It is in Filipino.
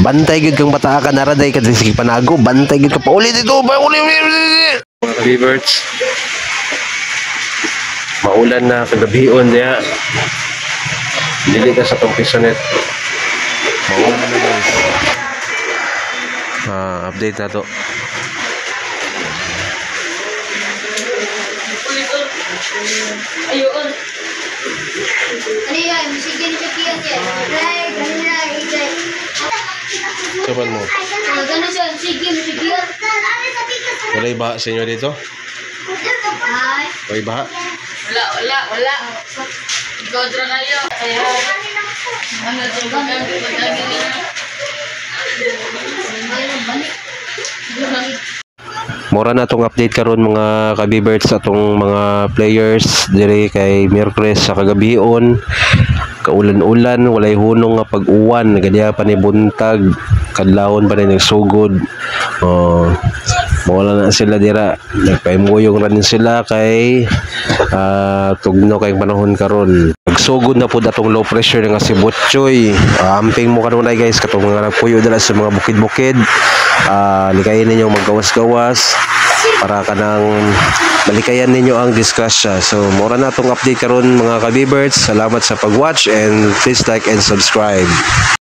Bantay gud kang bata ka naraday ka sige panago, bantay gud ka pa uli dito, ba uli. Mga kabibirds. Maulan na kagabion niya. Dili ka sa tong pisonet. Maulan na guys. Update na to. Ayun. Kanina, sige ni Shakia siya. Kanina, Saban mo. Gano'n siya, sige ni Shakia. Walay baha sa inyo dito? Ay. Walay baha? Wala. Godra kayo. Kaya, ano siya, pagkagin niya. Mura na itong update karon mga kabibirds sa itong mga players dire kay Miyerkules sa kagabion. Kaulan-ulan, walay hunong nga pag-uwan, ganyan pa ni buntag, kadlawon pa ni nagsugod. Mawala na sila dira, nagpaimuyong na din sila kay tugno kay panahon karon. Nagsugod na po datong low pressure nga si Butchoy. Amping mo kanunay guys katong mga nagpuyo dala sa mga bukid-bukid. Likayin ninyo maggawas-gawas para kanang malikayan ninyo ang disgrasya. So mura na itong update karon mga kabibirds. Salamat sa pag-watch and please like and subscribe.